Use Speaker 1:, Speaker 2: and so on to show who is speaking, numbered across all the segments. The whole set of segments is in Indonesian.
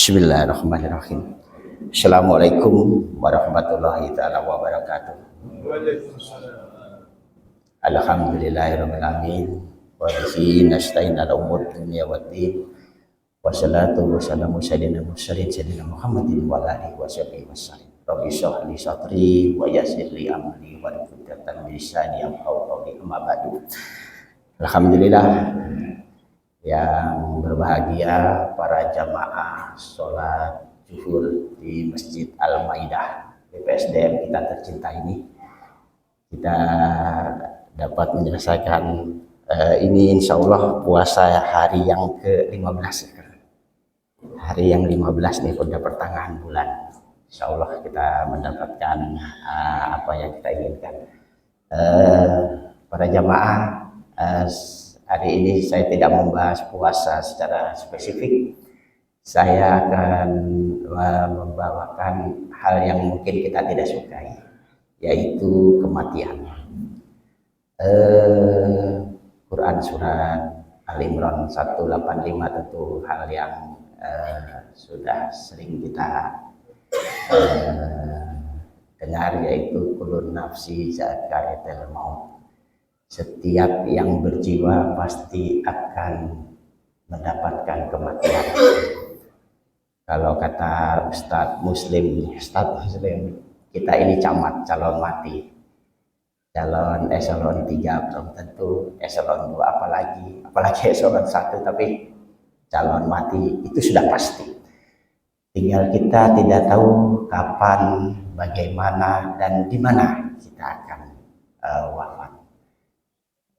Speaker 1: Bismillahirrahmanirrahim. Assalamualaikum warahmatullahi taala wabarakatuh. Alhamdulillahirabbil alamin. Wa bihi nasta'in ala umur dunya waddin. Wassalatu wassalamu sayyidina mursalin sayyidina Muhammadin wa alihi washabihi wasallam. Rabbi shrah li sadri wa yassir li amri wa hlul 'uqdatam min lisani yafqahu qawli. Amma ba'du. Alhamdulillah, yang berbahagia para jamaah sholat zuhur di Masjid Al-Maidah BPSDM kita tercinta ini, kita dapat menyelesaikan ini insya Allah puasa hari yang ke-15, hari yang 15 nih, pada pertengahan bulan. Insya Allah kita mendapatkan apa yang kita inginkan. Para jamaah, hari ini saya tidak membahas puasa secara spesifik. Saya akan membawakan hal yang mungkin kita tidak sukai, yaitu kematian. Quran surat Al-Imran 185 tentu hal yang sudah sering kita dengar, yaitu kulun nafsi za'ikatul maut. Setiap yang berjiwa pasti akan mendapatkan kematian. Kalau kata Ustadz Muslim, kita ini camat, calon mati. Calon eselon 3 belum tentu, eselon 2 apalagi eselon 1, tapi calon mati itu sudah pasti. Tinggal kita tidak tahu kapan, bagaimana, dan di mana kita akan wafat.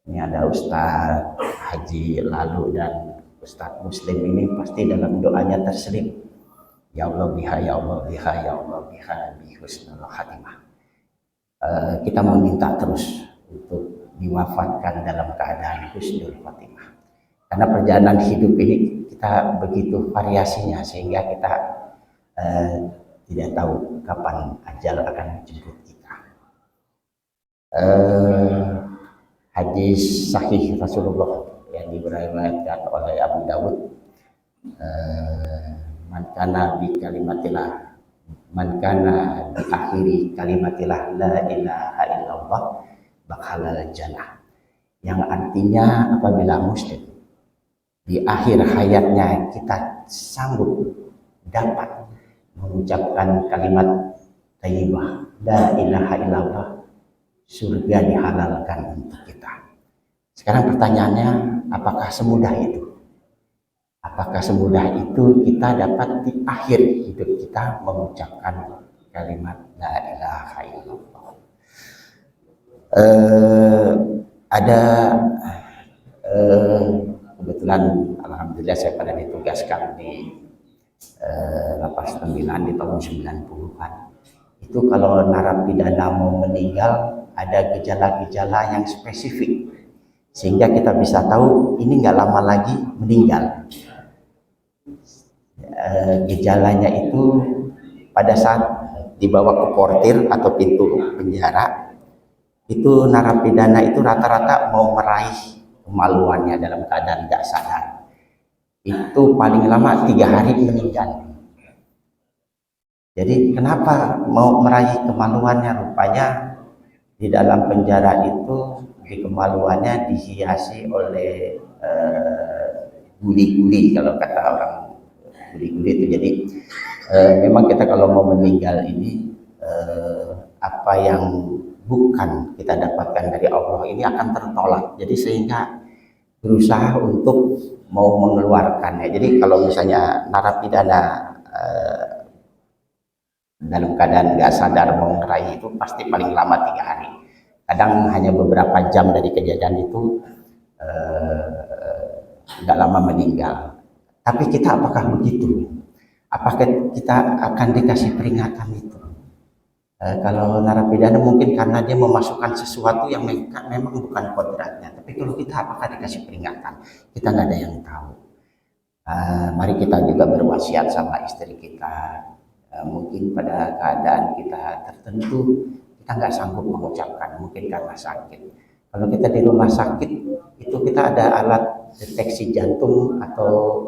Speaker 1: Ini ada Ustadz Haji Lalu dan Ustadz Muslim ini pasti dalam doanya terselip, ya Allah biha, ya Allah biha, ya Allah biha, bi husnul khatimah. Kita meminta terus untuk diwafatkan dalam keadaan husnul khatimah, karena perjalanan hidup ini kita begitu variasinya, sehingga kita tidak tahu kapan ajal akan menjemput kita. Hadis sahih Rasulullah yang diriwayatkan oleh Abu Dawud, man kana bi kalimatillah, man kana bi akhiri kalimatillah la ilaha illallah bakhalal jannah, yang artinya apabila muslim di akhir hayatnya kita sanggup dapat mengucapkan kalimat thayyibah la ilaha illallah, surga dihalalkan untuk kita. Sekarang pertanyaannya, apakah semudah itu? Apakah semudah itu kita dapat di akhir hidup kita mengucapkan kalimat la ilaha illallah? Ada kebetulan alhamdulillah saya pada ditugaskan di Lapas 9 di tahun 90-an. Itu kalau narapidana mau meninggal ada gejala-gejala yang spesifik, sehingga kita bisa tahu ini nggak lama lagi meninggal. Gejalanya itu pada saat dibawa ke portir atau pintu penjara, itu narapidana itu rata-rata mau meraih kemaluannya dalam keadaan nggak sadar. Itu paling lama 3 hari meninggal. Jadi kenapa mau meraih kemaluannya? Rupanya di dalam penjara itu di kemaluannya dihiasi oleh guli-guli, kalau kata orang guli-guli itu. Jadi memang kita kalau mau meninggal ini apa yang bukan kita dapatkan dari Allah ini akan tertolak. Jadi sehingga berusaha untuk mau mengeluarkannya. Jadi kalau misalnya narapidana dalam keadaan nggak sadar mau ngeraih itu pasti paling lama 3 hari. Kadang hanya beberapa jam dari kejadian itu nggak lama meninggal. Tapi kita apakah begitu? Apakah kita akan dikasih peringatan itu? Kalau narapidana mungkin karena dia memasukkan sesuatu yang memang bukan kodratnya. Tapi kalau kita apakah dikasih peringatan? Kita nggak ada yang tahu. Mari kita juga berwasiat sama istri kita. Mungkin pada keadaan kita tertentu kita nggak sanggup mengucapkan, mungkin karena sakit. Kalau kita di rumah sakit itu kita ada alat deteksi jantung atau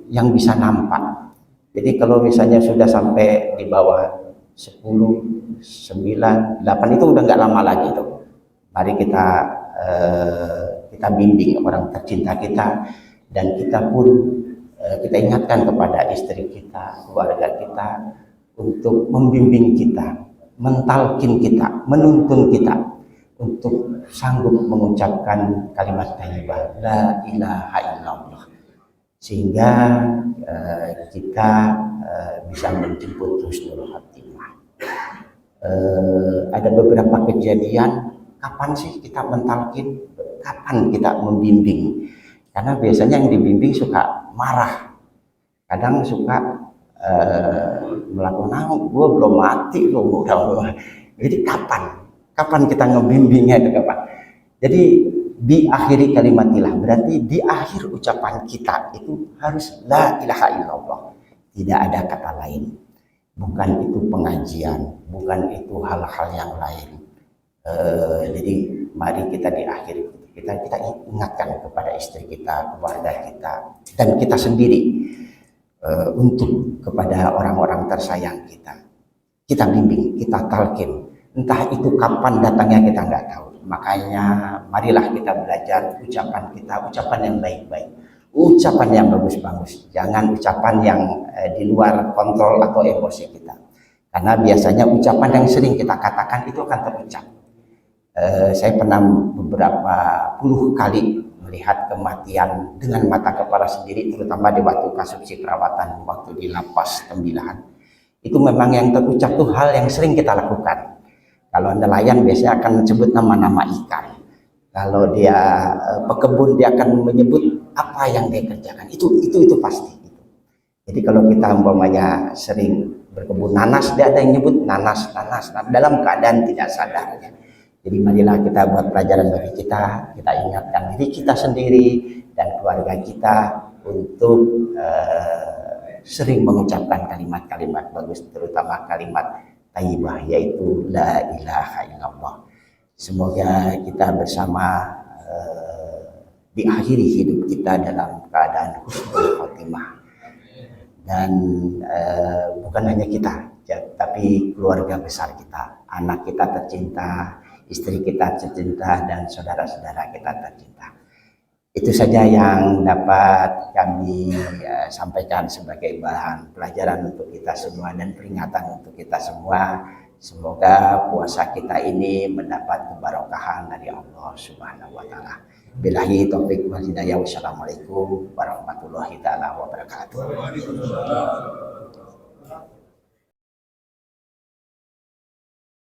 Speaker 1: yang bisa nampak. Jadi kalau misalnya sudah sampai di bawah 10, 9, 8 itu udah nggak lama lagi tuh. Mari kita bimbing orang tercinta kita, dan kita pun kita ingatkan kepada istri kita, keluarga kita untuk membimbing kita, mentalkin kita, menuntun kita untuk sanggup mengucapkan kalimat thayyibah la ilaha illallah, sehingga kita bisa menjemput husnul khatimah. Ada beberapa kejadian, kapan sih kita mentalkin, kapan kita membimbing, karena biasanya yang dibimbing suka marah, kadang suka melakukan, gue belum mati loh, jadi kapan kita ngebimbingnya itu kapan? Jadi diakhiri kalimatilah, berarti di akhir ucapan kita itu harus la ilaha illallah, tidak ada kata lain, bukan itu pengajian, bukan itu hal-hal yang lain. Jadi mari kita di akhir kita ingatkan kepada istri kita, keluarga kita, dan kita sendiri, untuk kepada orang-orang tersayang kita bimbing, kita talkin, entah itu kapan datangnya kita nggak tahu. Makanya marilah kita belajar ucapan kita, ucapan yang baik-baik, ucapan yang bagus-bagus, jangan ucapan yang di luar kontrol atau emosi kita, karena biasanya ucapan yang sering kita katakan itu akan terucap. Saya pernah beberapa puluh kali melihat kematian dengan mata kepala sendiri, terutama di waktu kasus perawatan, waktu di lapas Tembilahan. Itu memang yang terucap tuh hal yang sering kita lakukan. Kalau nelayan biasanya akan menyebut nama-nama ikan. Kalau dia pekebun, dia akan menyebut apa yang dia kerjakan. Itu pasti. Jadi kalau kita umpamanya sering berkebun nanas, dia ada yang nyebut nanas dalam keadaan tidak sadar. Jadi marilah kita buat pelajaran bagi kita ingatkan diri kita sendiri dan keluarga kita untuk sering mengucapkan kalimat-kalimat bagus, terutama kalimat thayyibah, yaitu la ilaha illallah. Semoga kita bersama diakhiri hidup kita dalam keadaan husnul khotimah, dan bukan hanya kita, tapi keluarga besar kita, anak kita tercinta, istri kita tercinta, dan saudara-saudara kita tercinta. Itu saja yang dapat kami sampaikan sebagai bahan pelajaran untuk kita semua dan peringatan untuk kita semua. Semoga puasa kita ini mendapat keberkahan dari Allah Subhanahu wa taala. Billahi taufiq wal hidayah. Wassalamualaikum warahmatullahi taala wabarakatuh.